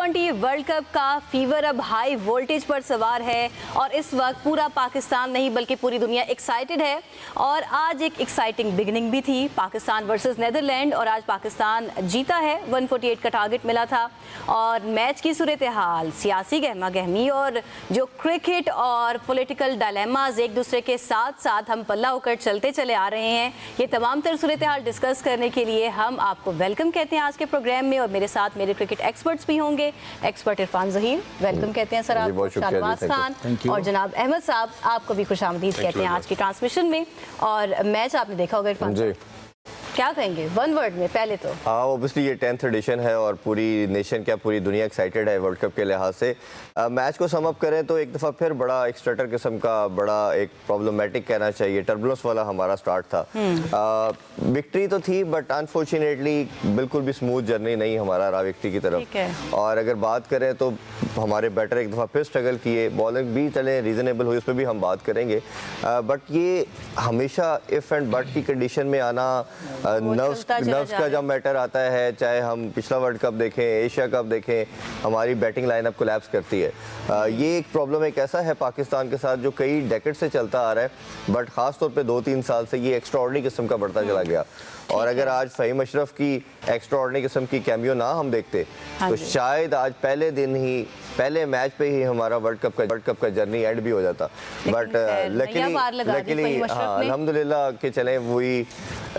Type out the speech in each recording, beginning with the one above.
T20 world cup का fever अब high voltage पर सवार है और इस वक्त पूरा पाकिस्तान नहीं बल्कि पूरी दुनिया एक्साइटेड है। और आज एक एक्साइटिंग बिगिनिंग भी थी, पाकिस्तान वर्सेस नेदरलैंड, और आज पाकिस्तान जीता है। 148 का टारगेट मिला था और मैच की सूरत हाल, सियासी गहमा गहमी और जो क्रिकेट और पॉलिटिकल डायलेमाज एक दूसरे के साथ साथ हम पल्ला होकर चलते चले आ रहे हैं, ये तमाम तर सूरत हाल डिस्कस करने के लिए हम आपको वेलकम कहते हैं आज के प्रोग्राम में। और मेरे साथ मेरे क्रिकेट एक्सपर्ट्स भी होंगे। एक्सपर्ट इरफान ज़हीर, वेलकम कहते हैं सर आपको। शाहनवाज खान और जनाब अहमद साहब, आपको भी खुशामदीद कहते हैं आज की ट्रांसमिशन में। और मैच आपने देखा होगा इरफान जी, क्या कहेंगे वन वर्ड में? पहले तो ऑब्वियसली ये 10th एडिशन है और पूरी नेशन क्या पूरी दुनिया एक्साइटेड है वर्ल्ड कप के लिहाज से। मैच को सम अप करें तो एक दफ़ा फिर बड़ा एक स्ट्रटर किस्म का बड़ा एक प्रॉब्लमेटिक कहना चाहिए, टर्बुलेंस वाला हमारा स्टार्ट था। विक्ट्री तो थी बट अनफॉर्चुनेटली बिल्कुल भी स्मूथ जर्नी नहीं हमारा रहा विक्ट्री की तरफ। और अगर बात करें तो हमारे बैटर एक दफ़ा फिर स्ट्रगल किए, बॉलिंग भी चले रीज़नेबल हुई, उस पर भी हम बात करेंगे। बट ये हमेशा इफ़ एंड बट की कंडीशन में आना, नर्व्स का जब मैटर आता है, चाहे हम पिछला वर्ल्ड कप देखें, एशिया कप देखें, हमारी बैटिंग लाइनअप कोलैप्स करती है। ये एक प्रॉब्लम एक ऐसा है पाकिस्तान के साथ जो कई डेकेड से चलता आ रहा है, बट ख़ास तौर पे 2-3 साल से ये एक्स्ट्राऑर्डिनरी किस्म का बढ़ता चला गया। और अगर आज फ़हीम अशरफ की एक्स्ट्राऑर्डिनरी किस्म की कैमियो ना हम देखते तो शायद आज पहले दिन ही, पहले मैच पे ही हमारा वर्ल्ड कप का जर्नी एंड भी हो जाता। बट लकीली अल्हम्दुलिल्लाह कि चलें वही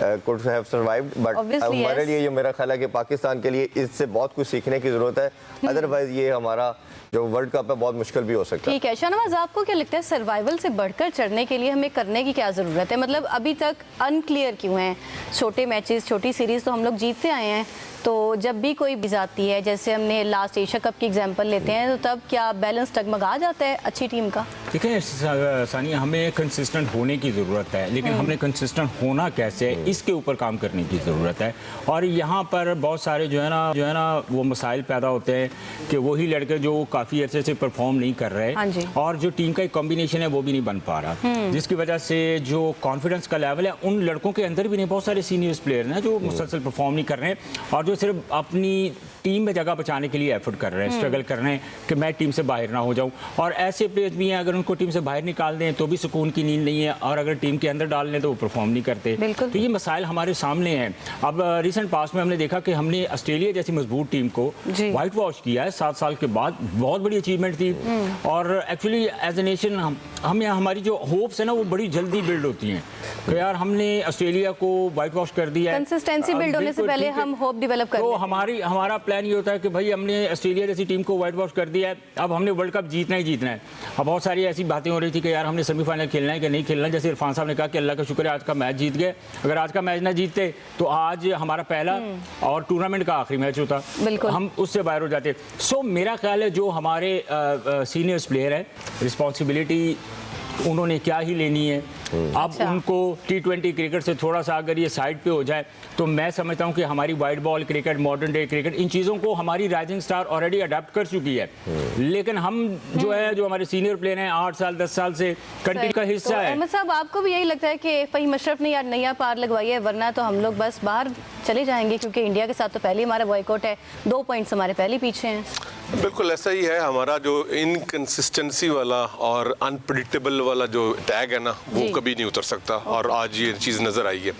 कुड हैव सर्वाइव्ड। बट हमारे लिए ये मेरा ख्याल है कि पाकिस्तान के लिए इससे बहुत कुछ सीखने की ज़रूरत है, अदरवाइज़ ये हमारा जो वर्ल्ड कप है बहुत मुश्किल भी हो सकता है। ठीक है शाहनवाज, आपको क्या लगता है सर्वाइवल से बढ़कर चढ़ने के लिए हमें करने की क्या ज़रूरत है? मतलब अभी तक अनक्लियर क्यों हैं? छोटे मैचेस, छोटी सीरीज़ तो हम लोग जीतते आए हैं, तो जब भी कोई भी जाती है, जैसे हमने लास्ट एशिया कप की एग्जांपल लेते हैं, तो तब क्या बैलेंस टगमगा जाता है अच्छी टीम का? ठीक है सानिया, हमें कंसिस्टेंट होने की ज़रूरत है, लेकिन हमने कंसिस्टेंट होना कैसे है इसके ऊपर काम करने की ज़रूरत है। और यहाँ पर बहुत सारे जो है ना वो मसाइल पैदा होते हैं कि वही लड़के जो काफ़ी अच्छे से परफॉर्म नहीं कर रहे और जो टीम का एक कॉम्बिनेशन है वो भी नहीं बन पा रहा, जिसकी वजह से जो कॉन्फिडेंस का लेवल है उन लड़कों के अंदर भी नहीं, बहुत सारे सीनियर्स प्लेयर हैं जो मुसलसल परफॉर्म नहीं कर रहे हैं और जो सिर्फ अपनी टीम में जगह बचाने के लिए एफर्ट कर रहे हैं, स्ट्रगल कर रहे हैं कि मैं टीम से बाहर ना हो जाऊं। और ऐसे प्लेयर्स भी हैं, अगर उनको टीम से बाहर निकाल दें तो भी सुकून की नींद नहीं है, और अगर टीम के अंदर डाल लें तो वो परफॉर्म नहीं करते। तो ये मसाइल हमारे सामने हैं। अब रिसेंट पास्ट में हमने देखा कि हमने ऑस्ट्रेलिया जैसी मजबूत टीम को वाइट वॉश किया है 7 साल के बाद, बहुत बड़ी अचीवमेंट थी। और एक्चुअली एज ए नेशन हमें हमारी जो होप्स है ना वो बड़ी जल्दी बिल्ड होती हैं कि यार हमने ऑस्ट्रेलिया को वाइट वॉश कर दिया है। कंसिस्टेंसी बिल्ड होने से पहले हम होप डेवलप कर, तो हमारा प्लान ये होता है कि भाई हमने ऑस्ट्रेलिया जैसी टीम को वाइट वॉश कर दिया है, अब हमने वर्ल्ड कप जीतना ही जीतना है। अब बहुत सारी ऐसी बातें हो रही थी कि यार हमने सेमीफाइनल खेलना है कि नहीं खेलना। जैसे इरफान साहब ने कहा कि अल्लाह का शुक्र है आज का मैच जीत गए, अगर आज का मैच ना जीतते तो आज हमारा पहला और टूर्नामेंट का आखिरी मैच होता, हम उससे बाहर हो जाते। सो मेरा ख्याल है जो हमारे सीनियर्स प्लेयर है, रिस्पॉन्सिबिलिटी उन्होंने क्या ही लेनी है। अब उनको T20 क्रिकेट से थोड़ा सा अगर ये साइड पे हो जाए तो मैं समझता हूँ कि हमारी white ball cricket, modern day cricket, इन चीज़ों को हमारी राइजिंग स्टार ऑलरेडी अडेप्ट कर चुकी है। लेकिन हम जो है, जो हमारे सीनियर प्लेयर हैं 8 साल 10 साल से कंट्री का हिस्सा है। अहमद साहब, आपको भी यही लगता है कि फ़हीम अशरफ ने यार नया पार लगवाई है, वरना तो हम लोग बस बाहर चले जाएंगे, क्योंकि इंडिया के साथ तो पहले हमारा बॉयकॉट है, 2 पॉइंट्स हमारे पहले पीछे हैं। बिल्कुल ऐसा ही है। हमारा जो इनकंसिस्टेंसी वाला और अनप्रिडिक्टेबल वाला जो टैग है ना, वो कभी नहीं उतर सकता, और आज ये चीज़ नज़र आई है।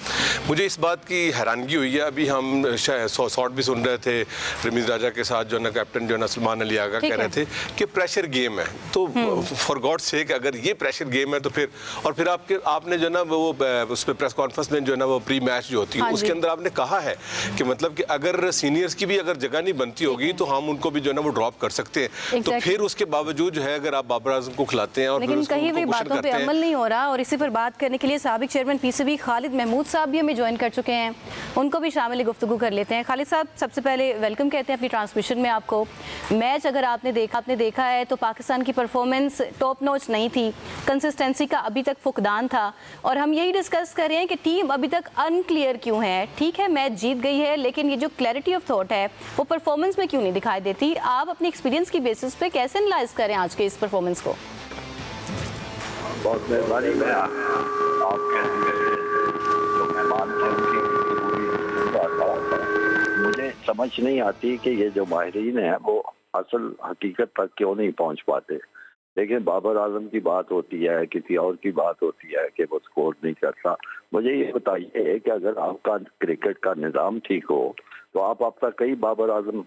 मुझे इस बात की हैरानगी हुई है, अभी हम शॉर्ट भी सुन रहे थे रमीज राजा के साथ, जो ना कैप्टन जो ना सलमान अली आगा कह रहे थे कि प्रेशर गेम है। तो फॉर गॉड सेक अगर ये प्रेशर गेम है तो फिर, और फिर आपने जो ना वो उस पर प्रेस कॉन्फ्रेंस में जो ना वो प्री मैच जो होती है उसके अंदर आपने कहा है कि मतलब कि अगर सीनियर्स की भी अगर जगह नहीं बनती होगी तो हम उनको भी जो ना वो ड्रॉप कर सकते हैं। तो फिर उसके बावजूद जो है अगर आप बाबर आजम को खिलाते हैं और लेकिन कहीं भी बातों पे अमल नहीं हो रहा, और इसी पर बात करने के लिए साबिक चेयरमैन पीसीबी खालिद महमूद साहब भी हमें ज्वाइन कर चुके हैं, उनको भी शामिल गुफ्तगू कर लेते हैं। खालिद साहब, सबसे पहले वेलकम कहते हैं अपनी ट्रांसमिशन में आपको। मैच अगर आपने देखा है तो पाकिस्तान की परफॉर्मेंस टॉप नॉच नहीं थी, कंसिस्टेंसी का अभी तक फुकदान था, और हम यही डिस्कस कर रहे हैं कि टीम अभी तक अनक्लियर क्यों है। ठीक है मैच जीत गई है, लेकिन ये जो क्लैरिटी ऑफ थॉट है वो परफॉर्मेंस में क्यों नहीं दिखाई देती? आप अपने एक्सपीरियंस की बेसिस पे कैसे एनालाइज करें आज के इस परफॉर्मेंस को? बहुत मेहरबानी। मैं आपके जो मेहमान थे उनकी मुझे समझ नहीं आती कि ये जो माहिरीन हैं वो असल हकीकत तक क्यों नहीं पहुंच पाते। लेकिन बाबर आजम की बात होती है, किसी और की बात होती है कि वो स्कोर नहीं करता। मुझे ये बताइए कि अगर आपका क्रिकेट का निज़ाम ठीक हो तो आप अब तक कई बाबर आजम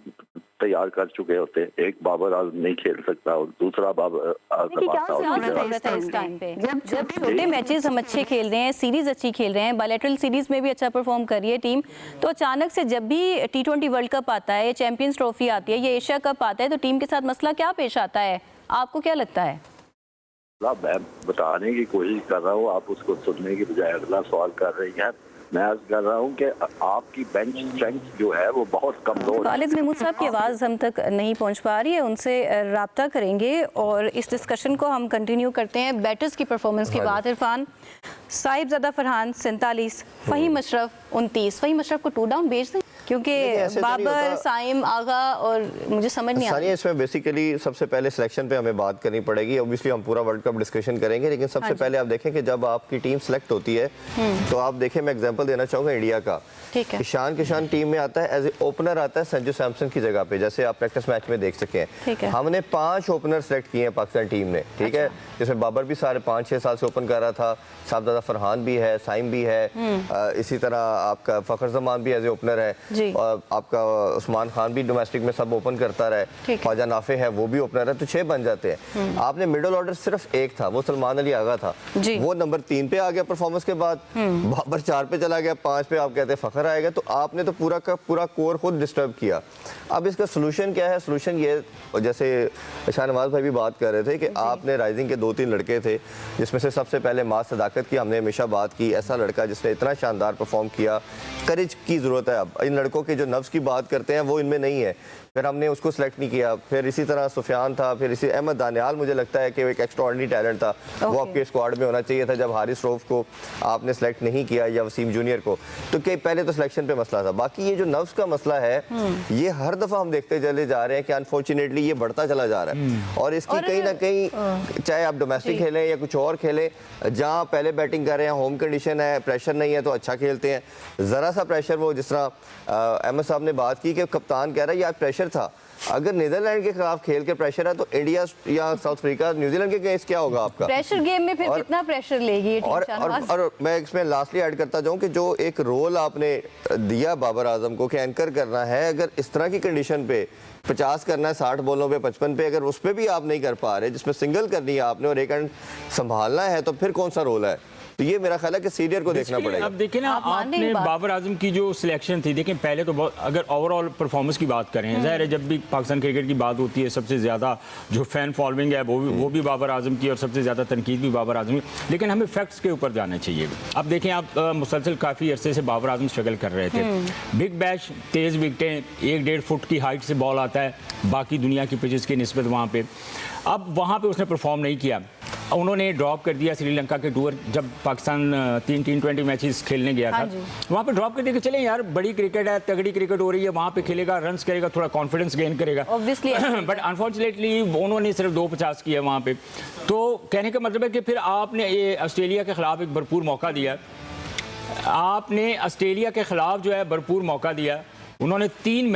तैयार कर चुके होते। एक बाबर आजम नहीं खेल सकता और दूसरा बाबर आजम आता जरूरत है इस टाइम पे जब छोटे मैचेस हम अच्छे खेल रहे हैं, सीरीज अच्छी खेल रहे हैं, बायलैटरल सीरीज में भी अच्छा परफॉर्म कर रही है टीम, तो अचानक से जब भी T20 वर्ल्ड कप आता है, चैंपियंस ट्रॉफी आती है, ये एशिया कप आता है, तो टीम के साथ मसला क्या पेश आता है? आपको क्या लगता है? मैं बताने की कोशिश कर रहा हूँ, आप उसको सुनने की बजाय अगला सवाल कर रही हैं। मैं अर्ज कर रहा हूँ कि आपकी बेंच स्ट्रेंथ जो है वो बहुत कमजोर। खालिद महमूद साहब की आवाज़ हम तक नहीं पहुँच पा रही है, उनसे रब्ता करेंगे और इस डिस्कशन को हम कंटिन्यू करते हैं। बैटर्स की परफॉर्मेंस के बाद इरफान, साहिबजादा फरहान 47, फ़हीम अशरफ 29। फ़हीम अशरफ को 2 डाउन भेज दें क्योंकि बाबर, साइम, आगा और मुझे समझ नहीं आ रहा। इसमें बेसिकली सबसे पहले सिलेक्शन पे हमें बात करनी पड़ेगी। ऑब्वियसली हम पूरा वर्ल्ड कप डिस्कशन करेंगे, लेकिन सबसे पहले आप देखें कि जब आपकी टीम सेलेक्ट होती है तो आप देखें, मैं एग्जांपल देना चाहूँगा इंडिया का। ठीक है। किशान टीम में आता है, एज ए ओपनर आता है संजू सैमसन की जगह पे, जैसे आप प्रैक्टिस मैच में देख सके हैं। हमने 5 ओपनर सेलेक्ट किए हैं पाकिस्तान टीम ने, ठीक है, जिसमें बाबर भी सारे 5-6 साल से ओपन कर रहा था, साहिबजादा फरहान भी है, साइम भी है, इसी तरह आपका फखर जमान भी एज ए ओपनर है, और आपका उस्मान खान भी डोमेस्टिक में सब ओपन करता रहे, ख्वाजा नाफे है वो भी ओपनर है, तो 6 बन जाते हैं। आपने मिडिल ऑर्डर सिर्फ एक था, वो सलमान अली आगा था, वो नंबर 3 पे आ गया परफॉर्मेंस के बाद, बाबर 4 पे चला गया, 5 पे आप कहते हैं फखर आएगा, तो आपने तो पूरा का पूरा कोर खुद डिस्टर्ब किया। अब इसका सोल्यूशन क्या है? सोल्यूशन ये, जैसे शाहनवाज भाई भी बात कर रहे थे कि आपने राइजिंग के 2-3 लड़के थे, जिसमें से सबसे पहले मास सदाकत की हमने हमेशा बात की, ऐसा लड़का जिसने इतना शानदार परफॉर्म किया। करेज की ज़रूरत है। अब इन लड़कों के जो नफ्स की बात करते हैं वो इनमें नहीं है, फिर हमने उसको सेलेक्ट नहीं किया। फिर इसी तरह सुफियान था, फिर इसी अहमद दानियाल, मुझे लगता है कि वो एक एक्स्ट्राऑर्डिनरी टैलेंट था, वो आपके स्क्वाड में होना चाहिए था जब हारिस रऊफ को आपने सेलेक्ट नहीं किया या वसीम जूनियर को, तो कई पहले तो सिलेक्शन पे मसला था। बाकी ये जो नफ्स का मसला है, ये हर दफ़ा हम देखते चले जा रहे हैं कि अनफॉर्चुनेटली ये बढ़ता चला जा रहा है, और इसकी कहीं ना कहीं, चाहे आप डोमेस्टिक खेलें या कुछ और खेलें, जहाँ पहले बैटिंग कर रहे हैं, होम कंडीशन है, प्रेशर नहीं है तो अच्छा खेलते हैं, ज़रा सा प्रेशर, वो जिस तरह अहमद साहब ने बात की कि कप्तान कह रहा है यार प्रेशर था, अगर नीदरलैंड के खिलाफ खेल के प्रेशर है तो इंडिया या साउथ अफ्रीका, न्यूजीलैंड के अगेंस्ट क्या होगा आपका? प्रेशर गेम में फिर कितना प्रेशर लेगी ये टीम? और मैं इसमें लास्टली ऐड करता जाऊं कि जो एक रोल आपने दिया बाबर आजम को कि एंकर करना है, अगर इस तरह की कंडीशन पे 50 करना है 60 बॉलों पे 55 पे, अगर उस पर भी आप नहीं कर पा रहे, जिसमें सिंगल करनी है आपने और एक एंड संभालना है, तो फिर कौन सा रोल है? तो ये मेरा ख्याल है कि सीनियर को देखना पड़ेगा। अब देखिए ना, आपने बाबर आजम की जो सिलेक्शन थी, देखें पहले तो अगर ओवरऑल परफॉर्मेंस की बात करें, ज़ाहिर है जब भी पाकिस्तान क्रिकेट की बात होती है, सबसे ज़्यादा जो फैन फॉलोइंग है वो भी बाबर आजम की, और सबसे ज़्यादा तनकीद भी बाबर आजम की, लेकिन हमें फैक्ट्स के ऊपर जाना चाहिए। अब देखें, आप मुसलसल काफ़ी अरसे से बाबर आजम स्ट्रगल कर रहे थे, बिग बैश, तेज़ विकटें, 1-1.5 फुट की हाइट से बॉल आता है बाकी दुनिया की पिचेस की निस्बत वहाँ पर। अब वहाँ पर उसने परफॉर्म नहीं किया, उन्होंने ड्रॉप कर दिया श्रीलंका के टूर, जब पाकिस्तान 3 T20 मैचेस खेलने गया था, वहाँ पे ड्रॉप कर दिया कि चले यार बड़ी क्रिकेट है, तगड़ी क्रिकेट हो रही है, वहाँ पे खेलेगा, रन्स करेगा, थोड़ा कॉन्फिडेंस गेन करेगा, बट अनफॉर्चुनेटली उन्होंने सिर्फ 2 50 किया वहाँ पे। तो कहने का मतलब है कि फिर आपने ये ऑस्ट्रेलिया के खिलाफ एक भरपूर मौका दिया, आपने ऑस्ट्रेलिया के खिलाफ जो है भरपूर मौका दिया, उन्होंने 3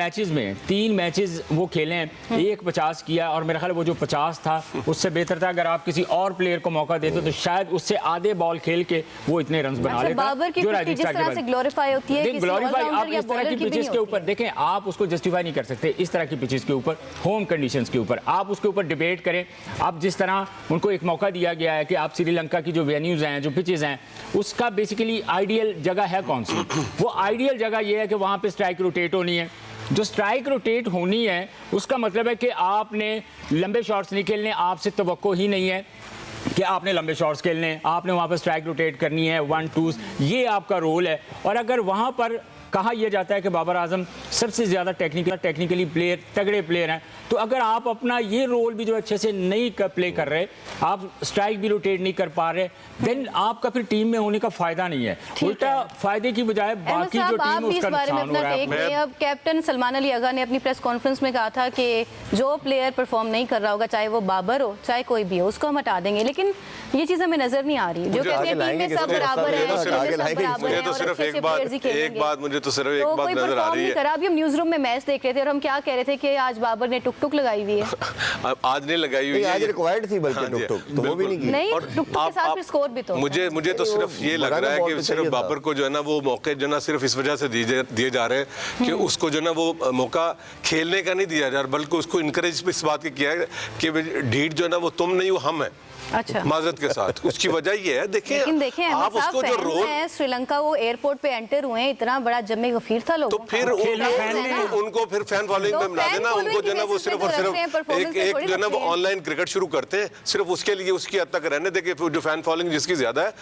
मैचेस वो खेले हैं, 1 50 किया, और मेरा ख्याल वो जो 50 था उससे बेहतर था अगर आप किसी और प्लेयर को मौका देते तो शायद उससे आधे बॉल खेल के वो इतने रन बना लेता। बाबर की जिस तरह से ग्लोरीफाई होती है, ग्लोरीफाई आप इस तरह की पिचेस के ऊपर देखें, आप उसको जस्टिफाई नहीं कर सकते इस तरह की पिचेस के ऊपर, होम कंडीशंस के ऊपर आप उसके ऊपर डिबेट करें। आप जिस तरह उनको एक मौका दिया गया है कि आप श्रीलंका की जो वेन्यूज हैं, जो पिचेस हैं, उसका बेसिकली आइडियल जगह है कौन सी? वो आइडियल जगह ये है कि वहाँ पे स्ट्राइक रोटेट होनी है। जो स्ट्राइक रोटेट होनी है उसका मतलब है कि आपने लंबे शॉट्स नहीं खेलने, आपसे तवक्को ही नहीं है कि आपने लंबे शॉट्स खेलने हैं, आपने वहाँ पर स्ट्राइक रोटेट करनी है, 1-2, ये आपका रोल है। और अगर वहाँ पर कहा यह जाता है कि बाबर आजम सबसे ज़्यादा टेक्निकली प्लेयर, तगड़े प्लेयर हैं, तो अगर आप अपना ये रोल भी जो अच्छे से नहीं प्ले कर रहे, आप स्ट्राइक भी रोटेट नहीं कर पा रहे, देन आपका फिर टीम में होने का फायदा नहीं है, उल्टा फायदे की बजाय बाकी जो टीम उसका नुकसान हो रहा है। अब कैप्टन सलमान अली आगा ने अपनी प्रेस कॉन्फ्रेंस में कहा था कि जो प्लेयर परफॉर्म नहीं कर रहा होगा, चाहे वो बाबर हो चाहे कोई भी हो, उसको हम हटा देंगे, लेकिन ये चीज़ हमें नजर नहीं आ रही, जो कहते हैं टीम में सब बराबर है। मुझे तो सिर्फ एक बात मुझे तो सिर्फ एक तो बात कोई नजर आ परफॉर्म रही नहीं है। करा। अभी हम न्यूज रूम में मैच देख रहे थे और हम क्या कह रहे थे कि आज बाबर ने टुक टुक लगाई हुई है। आज नहीं लगाई हुई नहीं, आज है। रिक्वायर्ड थी बल्कि हाँ जी, टुक टुक, तो वो भी नहीं की। नहीं, और टुक टुक के साथ फिर स्कोर भी तो मुझे तो सिर्फ ये लग रहा है कि सिर्फ बाबर को जो है ना वो मौके जो है ना सिर्फ इस वजह से दिए जा रहे हैं कि उसको जो है ना वो मौका खेलने का नहीं दिया जा रहा, बल्कि उसको इनकरेज इस बात की किया है कि ढीठ जो है ना वो तुम नहीं हो हम है। अच्छा, माजरत के साथ उसकी वजह ये है। देखिए लेकिन देखें आप उसको जो रोल है श्रीलंका, वो एयरपोर्ट पे एंटर हुए हैं, इतना बड़ा जमे गफीर था लोगों तो फिर उनको फिर फैन फॉलोइंग में मिला देना। उनको जो है ना वो सिर्फ और सिर्फ एक जो है ना वो ऑनलाइन क्रिकेट शुरू करते हैं, सिर्फ उसके लिए उसकी हद तक रहने देके जो फैन फॉलोइंग जिसकी ज्यादा है,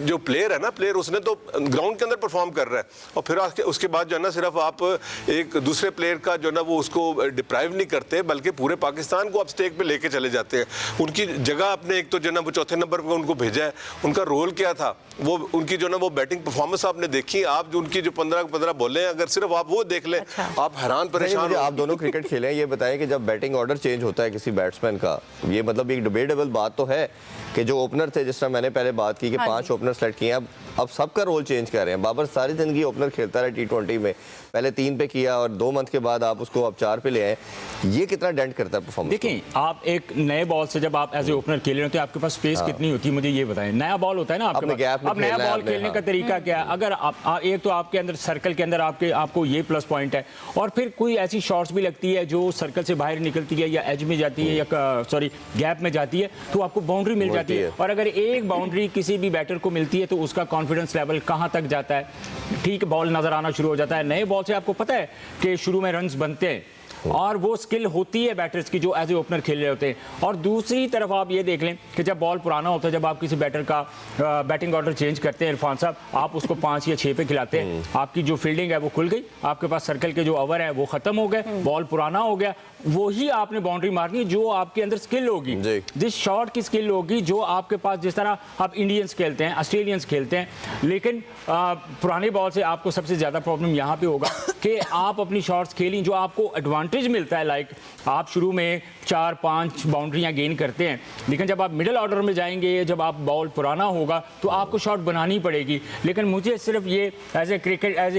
जो प्लेयर है ना प्लेयर उसने तो ग्राउंड के अंदर परफॉर्म कर रहा है, और फिर उसके बाद जो है ना सिर्फ आप एक दूसरे प्लेयर का जो है ना वो उसको डिप्राइव नहीं करते, बल्कि पूरे पाकिस्तान को आप स्टेक पे लेके चले जाते हैं। उनकी जगह आपने एक तो जो है ना वो चौथे नंबर पे उनको भेजा है, उनका रोल क्या था, वो उनकी जो ना वो बैटिंग परफॉर्मेंस आपने देखी, आप जो उनकी जो 15 बॉलें हैं अगर सिर्फ आप वो देख लें आप हैरान परेशान। आप दोनों क्रिकेट खेले हैं, ये बताएं कि जब बैटिंग ऑर्डर चेंज होता है किसी बैट्समैन का, ये मतलब एक डिबेटेबल बात तो है कि जो ओपनर थे, जिस तरह मैंने पहले बात की कि 5 ओपनर सेलेक्ट किए, अब सबका रोल चेंज कर रहे हैं। बाबर सारी जिंदगी ओपनर खेलता रहा T20 में, पहले 3 पे किया और 2 मंथ के बाद आप उसको अब 4 पे ले आए, ये कितना डेंट करता है परफॉर्मेंस? देखें, आप एक नए बॉल से जब आप एज ए ओपनर खेल रहे होते हैं, आपके पास स्पेस कितनी होती है मुझे ये बताएं। नया बॉल होता है ना आपके पास, अब नया बॉल खेलने का तरीका क्या है? अगर आप एक तो आपके अंदर सर्कल के अंदर आपको ये प्लस पॉइंट है, और फिर कोई ऐसी शॉट्स भी लगती है जो सर्कल से बाहर निकलती है या एज में जाती है या सॉरी गैप में जाती है, तो आपको बाउंड्री मिल जाती है। और अगर एक बाउंड्री किसी भी बैटर को मिलती है तो उसका कॉन्फिडेंस लेवल कहां तक जाता है, ठीक बॉल नजर आना शुरू हो जाता है। नए बॉल से आपको पता है कि शुरू में रन्स बनते हैं और वो स्किल होती है बैटर्स की जो एज ए ओपनर खेल रहे होते हैं। और दूसरी तरफ आप ये देख लें कि जब बॉल पुराना होता है, जब आप किसी बैटर का बैटिंग ऑर्डर चेंज करते हैं इरफान साहब, आप उसको 5 या 6 पे खिलाते हैं, आपकी जो फील्डिंग है वो खुल गई, आपके पास सर्कल के जो ओवर है वो खत्म हो गए, बॉल पुराना हो गया, वही आपने बाउंड्री मारनी है जो आपके अंदर स्किल होगी, जिस शॉट की स्किल होगी जो आपके पास, जिस तरह आप इंडियंस खेलते हैं, ऑस्ट्रेलियंस खेलते हैं। लेकिन पुराने बॉल से आपको सबसे ज़्यादा प्रॉब्लम यहाँ पे होगा कि आप अपनी शॉट्स खेलें जो आपको एडवांटेज मिलता है, लाइक आप शुरू में 4-5 बाउंड्रियाँ गेन करते हैं, लेकिन जब आप मिडिल ऑर्डर में जाएंगे, जब आप बॉल पुराना होगा तो आपको शॉट बनानी पड़ेगी। लेकिन मुझे सिर्फ ये एज ए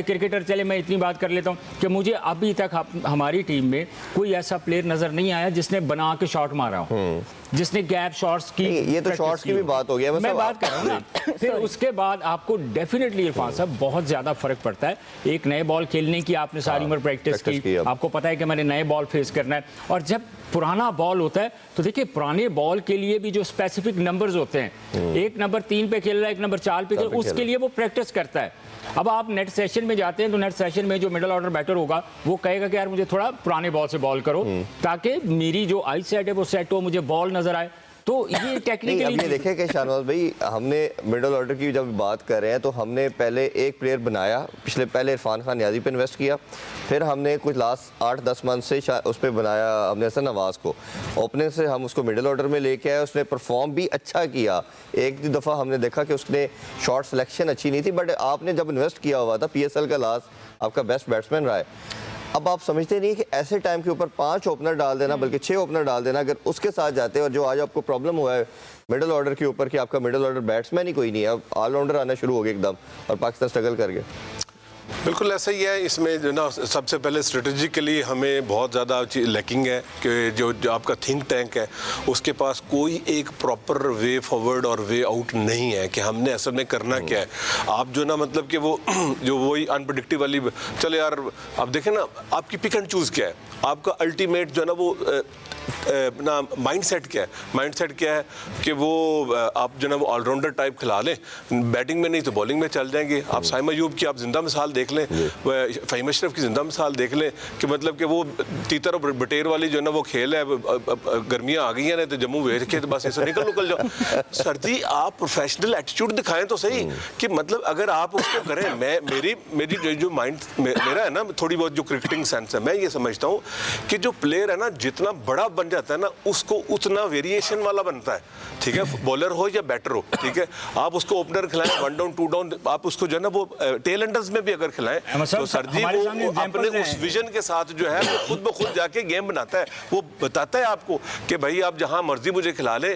क्रिकेटर, चले मैं इतनी बात कर लेता हूँ कि मुझे अभी तक हमारी टीम में कोई ऐसा प्लेयर नजर नहीं आया जिसने बना के शॉट मारा हो, जिसने गैप शॉट्स की। ये तो शॉट्स की भी बात हो गया, मैं बात कर रहा हूँ ना। फिर उसके बाद आपको डेफिनेटली इरफान साहब बहुत ज्यादा फर्क पड़ता है। एक नए बॉल खेलने की आपने सारी उम्र प्रैक्टिस की, आपको पता है कि मैंने नए बॉल फेस करना है, और जब पुराना बॉल होता है तो देखिए पुराने बॉल के लिए भी जो स्पेसिफिक नंबर्स होते हैं, एक नंबर 3 पे खेल रहा है, एक नंबर 4 पे खेल रहा है, उसके लिए वो प्रैक्टिस करता है। अब आप नेट सेशन में जाते हैं तो नेट सेशन में जो मिडिल ऑर्डर बैटर होगा वो कहेगा कि यार मुझे थोड़ा पुराने बॉल से बॉल करो ताकि मेरी जो आई सेट है वो सेट हो, मुझे बॉल नजर आए। तो ये टेक्निकली अब ये देखें कि शाहनवाज भाई, हमने मिडिल ऑर्डर की जब बात कर रहे हैं तो हमने पहले एक प्लेयर बनाया, पहले इरफान खान नियाजी पे इन्वेस्ट किया, फिर हमने कुछ लास्ट 8-10 मंथ से उस पर बनाया हमने हसन नवाज को, ओपनिंग से हम उसको मिडिल ऑर्डर में लेके आए, उसने परफॉर्म भी अच्छा किया। एक दफ़ा हमने देखा कि उसने शॉट सिलेक्शन अच्छी नहीं थी, बट आपने जब इन्वेस्ट किया हुआ था, PSL का लास्ट आपका बेस्ट बैट्समैन रहा है। अब आप समझते नहीं कि ऐसे टाइम के ऊपर 5 ओपनर डाल देना, बल्कि 6 ओपनर डाल देना, अगर उसके साथ जाते हैं, और जो आज आपको प्रॉब्लम हुआ है मिडिल ऑर्डर के ऊपर कि आपका मिडिल ऑर्डर बैट्समैन ही कोई नहीं है, अब ऑलराउंडर आना शुरू हो गए एकदम और पाकिस्तान स्ट्रगल कर गया। बिल्कुल ऐसा ही है। इसमें जो ना सबसे पहले स्ट्रेटजिकली हमें बहुत ज़्यादा लैकिंग है कि जो आपका थिंक टैंक है उसके पास कोई एक प्रॉपर वे फॉरवर्ड और वे आउट नहीं है कि हमने असल में करना क्या है। आप जो ना मतलब कि वो जो वही अनप्रेडिक्टिव वाली, चलो यार आप देखें ना आपकी पिक एंड चूज़ क्या है, आपका अल्टीमेट जो है ना वो ना माइंडसेट क्या है। माइंडसेट क्या है कि वो आप जो ना वो ऑलराउंडर टाइप खिला लें, बैटिंग में नहीं तो बॉलिंग में चल जाएंगे। आप साइम अयूब की आप जिंदा मिसाल देख लें, फ़हीम अशरफ की जिंदा मिसाल देख लें कि मतलब कि वो तीतर और बटेर वाली जो है ना वो खेल है। गर्मियाँ आ गई हैं, नहीं तो जम्मू भेज के तो बस ऐसे निकल जाओ। सर्दी आप प्रोफेशनल एटीट्यूड दिखाएं तो सही कि मतलब अगर आप उसको करें। मेरी जो माइंड मेरा है ना थोड़ी बहुत जो क्रिकेटिंग सेंस है, मैं ये समझता हूँ कि जो प्लेयर है ना जितना बड़ा बन जाता है ना उसको उतना वेरिएशन वाला बनता है। ठीक है, बॉलर हो या बैटर हो, ठीक है, आप उसको ओपनर खिलाएं 1 डाउन 2 डाउन, आप उसको जो है ना वो टेल एंडर्स में भी अगर खिलाएं लाएं अहमद साहब, तो सर जी हमारे सामने वो examples अपने उस हैं। विजन के साथ जो है वो खुद ब खुद जाके गेम बनाता है, वो बताता है आपको कि भाई आप जहां मर्जी मुझे खिला ले,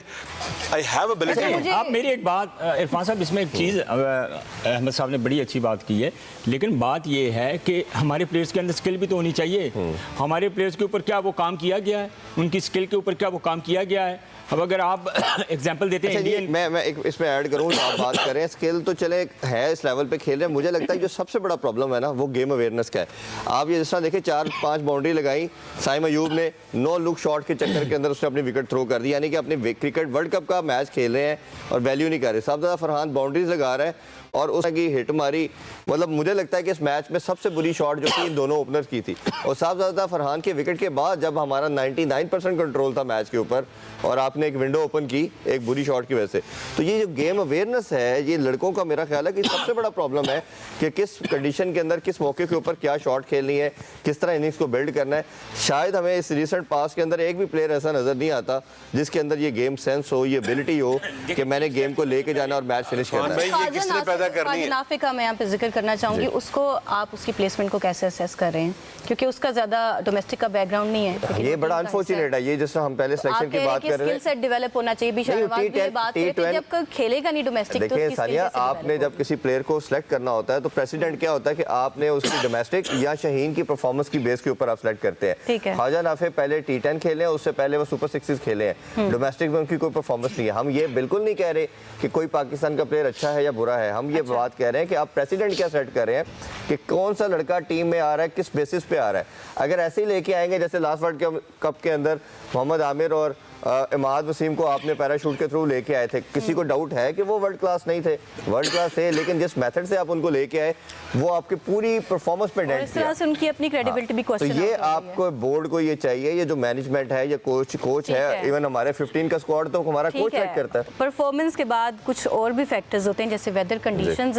आई हैव एबिलिटी। आप मेरी एक बात इरफान साहब, इसमें एक चीज़ अहमद साहब ने बड़ी अच्छी बात की है, लेकिन बात ये है कि हमारे प्लेयर्स के अंदर स्किल भी तो होनी चाहिए। हमारे प्लेयर्स के ऊपर क्या वो काम किया गया है, उनकी स्किल के ऊपर क्या वो काम किया गया है? अब अगर आप एग्जांपल देते हैं अच्छा, इंडियन, मैं एक इसमें ऐड करूँ तो आप बात करें स्किल तो चले है, इस लेवल पे खेल रहे हैं। मुझे लगता है जो सबसे बड़ा प्रॉब्लम है ना वो गेम अवेयरनेस का है। आप ये जिस तरह देखें 4-5 बाउंड्री लगाई, साइम अयूब ने नो लुक शॉट के चक्कर के अंदर उसने अपनी विकेट थ्रो कर दी, यानी कि अपने क्रिकेट वर्ल्ड कप का मैच खेल रहे हैं और वैल्यू नहीं कर रहे। सबसे ज़्यादा फरहान बाउंड्रीज लगा रहा है और उसकी हिट मारी। मतलब मुझे लगता है कि इस मैच में सबसे बुरी शॉट जो थी इन दोनों ओपनर्स की थी, और सबसे ज़्यादा फरहान के विकेट के बाद जब हमारा 99% कंट्रोल था मैच के ऊपर और आपने एक विंडो ओपन की एक बुरी शॉट की वजह से। तो ये जो गेम अवेयरनेस है, ये लड़कों का मेरा ख्याल है कि सबसे बड़ा प्रॉब्लम है कि किस कंडीशन के अंदर किस मौके के ऊपर क्या शॉट खेलनी है, किस तरह इनिंग्स को बिल्ड करना है। शायद हमें इस रिसेंट पास के अंदर एक भी प्लेयर ऐसा नज़र नहीं आता जिसके अंदर ये गेम सेंस हो, ये एबिलिटी हो कि मैंने गेम को लेके जाना और मैच फिनिश करना है। भाई ये किसने पैदा करनी है? नाफे का मैं यहाँ पे जिक्र करना चाहूंगी, उसको आप उसकी प्लेसमेंट को कैसे असेस कर रहे हैं, क्योंकि उसका ज्यादा डोमेस्टिक का बैकग्राउंड नहीं है। ये बड़ा अनफॉर्चुनेट है, ये जैसे हम पहले सिलेक्शन की बात कर रहे स्किल सेट डेवलप होना चाहिए भी, नहीं, शाहनवाज भी ये बात कहते हैं, जब खेलेगा नहीं डोमेस्टिक तो देखिए उसकी सानिया, skill कैसे आपने develop जब किसी प्लेयर को सिलेक्ट करना होता है तो प्रेसिडेंट क्या होता है कि आपने उसकी डोमेस्टिक या शहीन की परफॉर्मेंस की बेस के ऊपर आप सिलेक्ट करते ठीक है। हैं। ख्वाजा नाफे पहले T10 खेले हैं, उससे पहले वो सुपर सिक्सेस खेले हैं, डोमेस्टिक में उनकी कोई परफॉर्मेंस नहीं है। हम ये बिल्कुल नहीं कह रहे कि कोई पाकिस्तान का प्लेयर अच्छा है या बुरा है, हम ये बात कह रहे हैं कि आप प्रेसिडेंट क्या सेट कर रहे हैं कि कौन सा लड़का टीम में आ रहा है, किस बेसिस पे आ रहा है। अगर ऐसे ही लेके आएंगे जैसे लास्ट वर्ल्ड कप के अंदर मोहम्मद आमिर और इमाद वसीम को आपने पैराशूट के थ्रू लेके आए थे, किसी को डाउट है कि वो वर्ल्ड क्लास नहीं थे? वर्ल्ड क्लास थे, लेकिन जिस मेथड से आप उनको लेके आए वो आपकी पूरी परफॉर्मेंस पे डेंट इस तरह से उनकी अपनी क्रेडिबिलिटी भी तो क्वेश्चन ये आपको बोर्ड को ये चाहिए, ये जो मैनेजमेंट है, ये कोच है, इवन हमारे 15 का स्क्वाड तो हमारा कोच सेट करता है। परफॉर्मेंस के बाद कुछ और भी फैक्टर्स होते हैं, जैसे वेदर कंडीशंस हैं